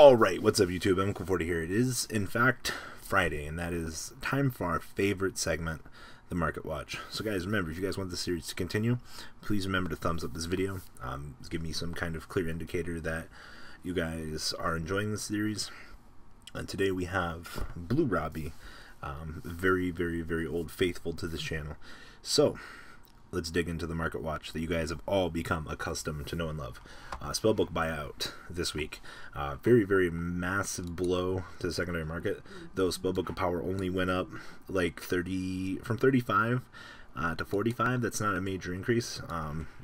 Alright, what's up YouTube? I'm Cool40 here. It is, in fact, Friday, and that is time for our favorite segment, the Market Watch. So guys, remember, if you guys want this series to continue, please remember to thumbs up this video. Give me some kind of clear indicator that you guys are enjoying this series. And today we have Blue Robbie, very old faithful to this channel. So let's dig into the Market Watch that you guys have all become accustomed to know and love. Spellbook buyout this week. Very massive blow to the secondary market. Though Spellbook of Power only went up like from 35 to 45. That's not a major increase.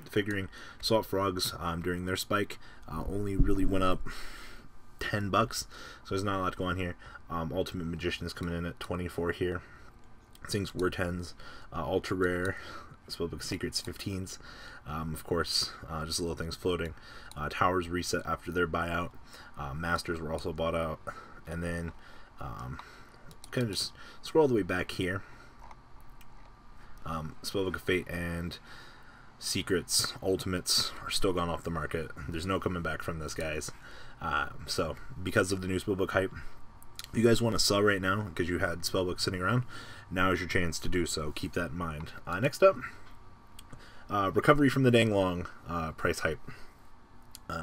Figuring Salt Frogs during their spike only really went up $10, so there's not a lot going on here. Ultimate Magician is coming in at 24 here. Things were 10s. Ultra Rare Spellbook Secrets 15s. Of course, just little things floating. Towers reset after their buyout. Masters were also bought out. And then kind of just scroll all the way back here. Spellbook of Fate and Secrets, Ultimates are still gone off the market. There's no coming back from this, guys. So, because of the new Spellbook hype, if you guys want to sell right now because you had Spellbook sitting around, now is your chance to do so. Keep that in mind. Next up, recovery from the dang long price hype.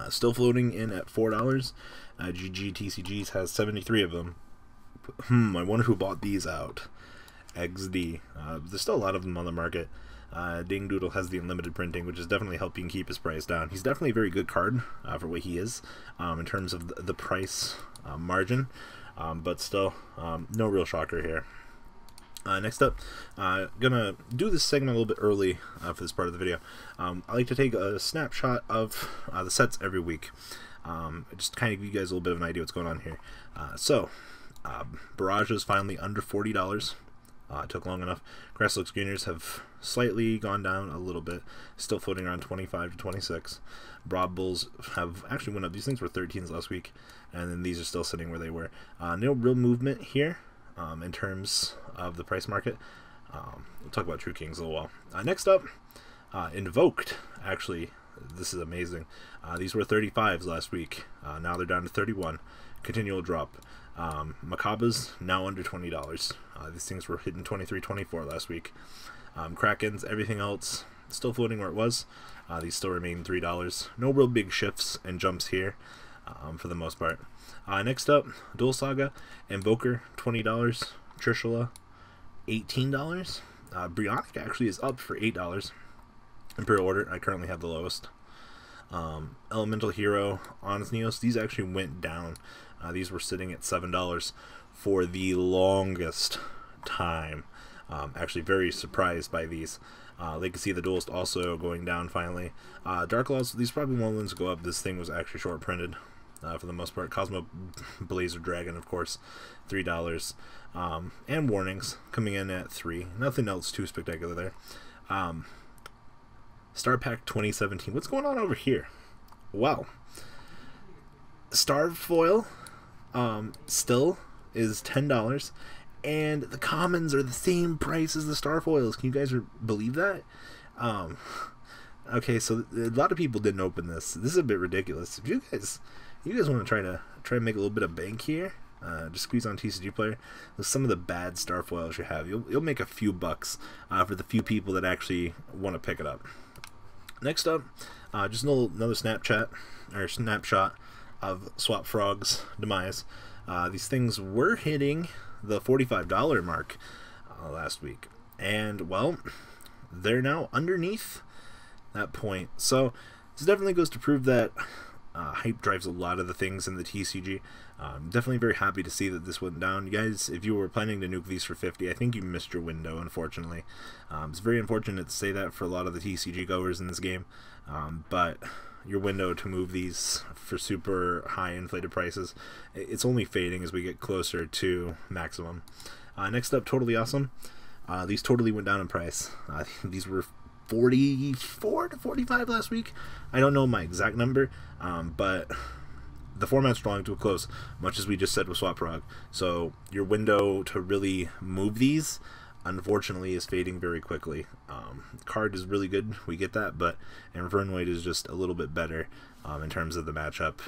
Still floating in at $4. GG TCGs has 73 of them. I wonder who bought these out. XD. There's still a lot of them on the market. Ding Doodle has the unlimited printing, which is definitely helping keep his price down. He's definitely a very good card for what he is in terms of the price margin, but still no real shocker here. Next up, gonna do this segment a little bit early for this part of the video. I like to take a snapshot of the sets every week, just kind of give you guys a little bit of an idea what's going on here. Barrage is finally under $40. It took long enough. Grasslook Screeners have slightly gone down a little bit, still floating around 25 to 26. Broad Bulls have actually went up. These things were 13s last week, and then these are still sitting where they were. No real movement here in terms of the price market. We'll talk about True Kings in a little while. Next up, Invoked. Actually, this is amazing. These were 35s last week. Now they're down to 31. Continual drop. Macabas now under $20. These things were hitting 23, 24 last week. Krakens, everything else still floating where it was. These still remain $3. No real big shifts and jumps here for the most part. Next up, Dual Saga, Invoker $20, Trishula $18. Brionic actually is up for $8. Imperial Order, I currently have the lowest. Elemental Hero, Honest Neos, these actually went down. These were sitting at $7 for the longest time. Actually very surprised by these. Legacy of the Duelist also going down finally. Dark Laws, these probably won't ones to go up. This thing was actually short printed for the most part. Cosmo Blazer Dragon, of course, $3. And Warnings coming in at $3. Nothing else too spectacular there. Star Pack 2017. What's going on over here? Wow. Starved Foil still is $10, and the commons are the same price as the Star Foils. Can you guys believe that? Okay, so a lot of people didn't open this. This is a bit ridiculous. If you guys want to try to make a little bit of bank here, just squeeze on TCG Player with some of the bad Star Foils you have. You'll make a few bucks for the few people that actually want to pick it up. Next up, just another snapshot of Swap Frog's demise. These things were hitting the $45 mark last week, and well, they're now underneath that point. So this definitely goes to prove that hype drives a lot of the things in the TCG. Definitely very happy to see that this went down. You guys, if you were planning to nuke these for 50, I think you missed your window, unfortunately. It's very unfortunate to say that for a lot of the TCG goers in this game, but your window to move these for super high inflated prices, it's only fading as we get closer to maximum. Next up, Totally Awesome. These totally went down in price. These were 44 to 45 last week. I don't know my exact number, but the format's drawing to a close, much as we just said with Swap Frog. So your window to really move these, unfortunately, is fading very quickly. The card is really good, we get that, but Invernwhite is just a little bit better in terms of the matchup.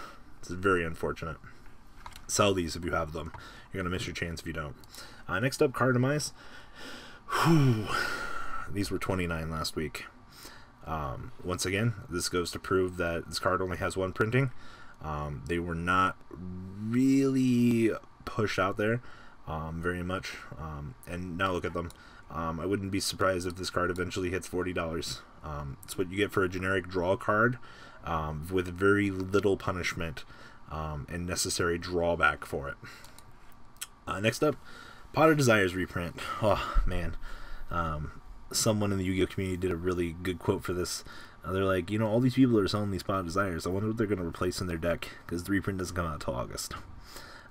It's very unfortunate. Sell these if you have them. You're going to miss your chance if you don't. Next up, card demise. Whew. These were 29 last week. Once again, this goes to prove that this card only has one printing. They were not really pushed out there very much. And now look at them. I wouldn't be surprised if this card eventually hits $40. It's what you get for a generic draw card with very little punishment and necessary drawback for it. Next up, Pot of Desires reprint. Oh, man. Someone in the Yu-Gi-Oh community did a really good quote for this. They're like, you know, all these people are selling these Pot of Desires. I wonder what they're going to replace in their deck, because the reprint doesn't come out until August.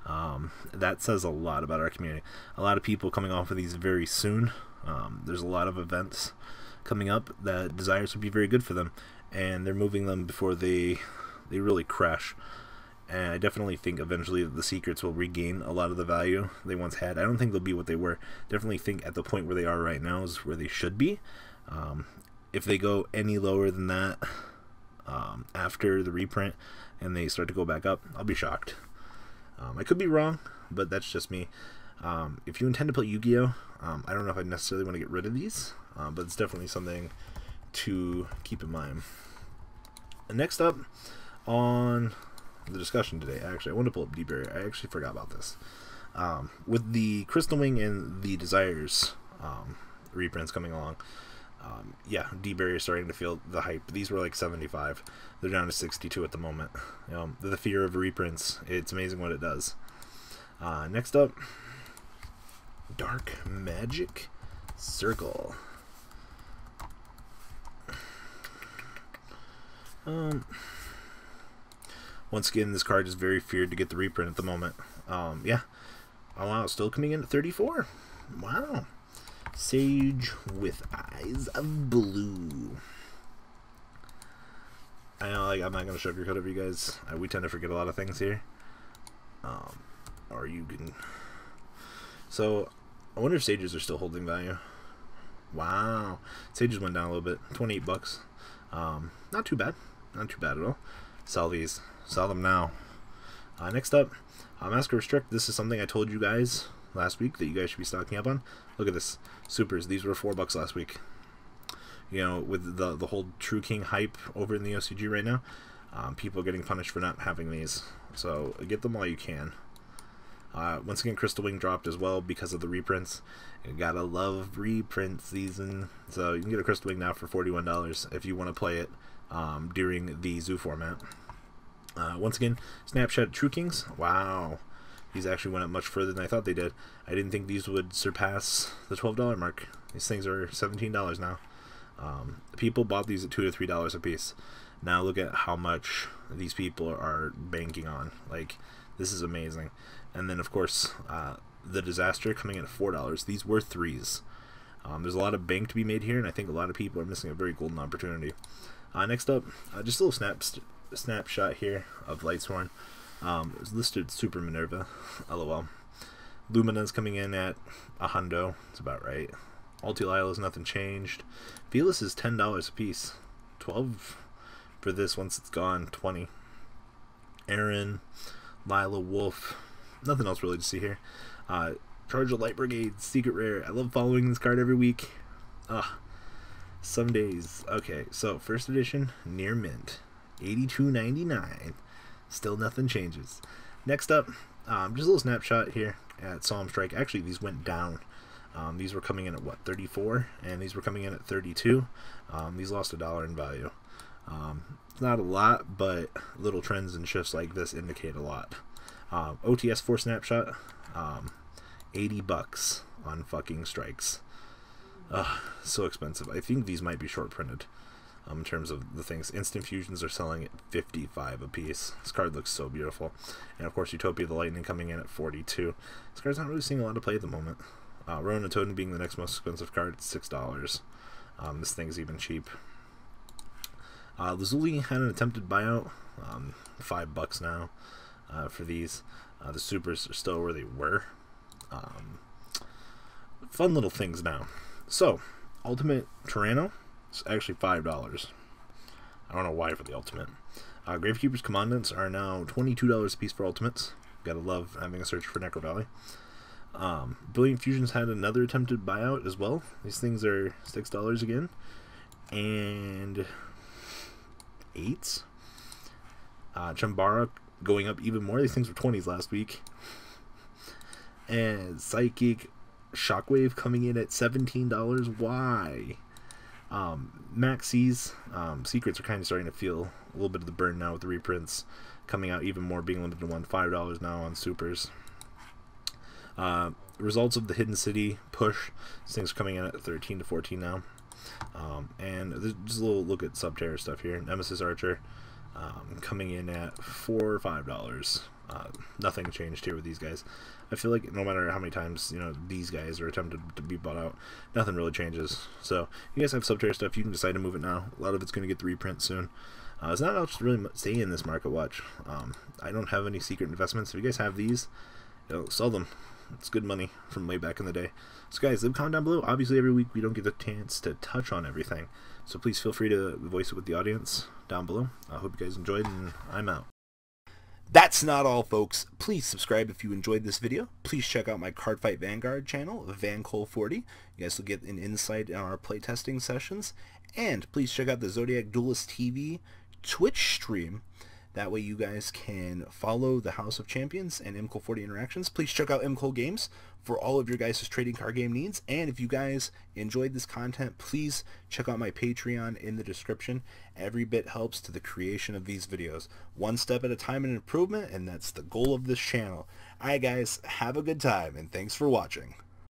That says a lot about our community. A lot of people coming off of these very soon. There's a lot of events coming up that Desires would be very good for them, and they're moving them before they really crash. And I definitely think eventually the secrets will regain a lot of the value they once had. I don't think they'll be what they were. Definitely think at the point where they are right now is where they should be. If they go any lower than that after the reprint and they start to go back up, I'll be shocked. I could be wrong, but that's just me. If you intend to play Yu-Gi-Oh, I don't know if I necessarily want to get rid of these, but it's definitely something to keep in mind. And next up on the discussion today, I want to pull up D-Barrier. I actually forgot about this. With the Crystal Wing and the Desires reprints coming along, yeah, D-Barrier is starting to feel the hype. These were like 75. They're down to 62 at the moment. The fear of reprints, it's amazing what it does. Next up, Dark Magic Circle. Once again, this card is very feared to get the reprint at the moment. Yeah. Oh, wow, still coming in at 34. Wow. Sage with Eyes of Blue. I know, like, I'm not going to sugarcoat it for you guys. We tend to forget a lot of things here. Or you can... So, I wonder if Sages are still holding value. Wow. Sages went down a little bit. 28 bucks. Not too bad. Not too bad at all. Sell these. Sell them now. Next up, Masker Restrict. This is something I told you guys last week that you guys should be stocking up on. Look at this. Supers. These were $4 last week. You know, with the whole True King hype over in the OCG right now, people are getting punished for not having these. So get them while you can. Once again, Crystal Wing dropped as well because of the reprints. You gotta love reprint season. So you can get a Crystal Wing now for $41 if you want to play it during the Zoo format. Once again, Snapshot True Kings. Wow. These actually went up much further than I thought they did. I didn't think these would surpass the $12 mark. These things are $17 now. People bought these at $2 to $3 a piece. Now look at how much these people are banking on. Like, this is amazing. And then, of course, the Disaster coming in at $4. These were $3s. There's a lot of bank to be made here, and I think a lot of people are missing a very golden opportunity. Next up, just a little snapshot here of Lightsworn. It's listed Super Minerva, lol. Lumina's coming in at a hundo. It's about right. Ulti-Lila's nothing changed. Felis is $10 a piece. 12 for this once it's gone. 20. Aaron, Lila Wolf. Nothing else really to see here. Charge of Light Brigade, Secret Rare. I love following this card every week. Some days. Okay, so first edition, near mint. $82.99. Still nothing changes. Next up, just a little snapshot here at Solemn Strike. Actually, these went down. These were coming in at what, 34, and these were coming in at 32. These lost $1 in value. It's not a lot, but little trends and shifts like this indicate a lot. OTS 4 snapshot, $80 on fucking strikes. So expensive. I think these might be short printed. In terms of the things, Instant Fusions are selling at $55 a piece. This card looks so beautiful. And of course, Utopia the Lightning coming in at $42. This card's not really seeing a lot of play at the moment. Ronan Totem being the next most expensive card at $6. This thing's even cheap. Lazuli had an attempted buyout. $5 now for these. The Supers are still where they were. Fun little things now. So, Ultimate Tyranno. It's actually $5. I don't know why for the Ultimate. Gravekeeper's Commandants are now $22 a piece for Ultimates. Gotta love having a search for Necro Valley. Brilliant Fusion's had another attempted buyout as well. These things are $6 again. And 8s. Chambara going up even more. These things were 20s last week. And Psychic Shockwave coming in at $17. Why? Maxis Secrets are kind of starting to feel a little bit of the burn now with the reprints coming out even more, being limited to one. $5 now on Supers. Results of the Hidden City push. These things are coming in at 13 to 14 now. And there's just a little look at Subterror stuff here. Nemesis Archer coming in at $4 or $5. Nothing changed here with these guys. I feel like no matter how many times these guys are attempted to be bought out, nothing really changes. So if you guys have Subterror stuff, you can decide to move it now. A lot of it's going to get the reprint soon. It's not else to really say in this market watch. I don't have any secret investments. If you guys have these, sell them. It's good money from way back in the day. So guys, leave a comment down below. Obviously every week we don't get the chance to touch on everything, so please feel free to voice it with the audience down below. I hope you guys enjoyed, and I'm out. That's not all, folks. Please subscribe if you enjoyed this video. Please check out my Cardfight Vanguard channel, VanCole40. You guys will get an insight on our playtesting sessions. And please check out the Zodiac Duelist TV Twitch stream. That way you guys can follow the House of Champions and MCole40 interactions. Please check out MCole Games for all of your guys' trading card game needs. And if you guys enjoyed this content, please check out my Patreon in the description. Every bit helps to the creation of these videos. One step at a time in improvement, and that's the goal of this channel. Alright guys, have a good time, and thanks for watching.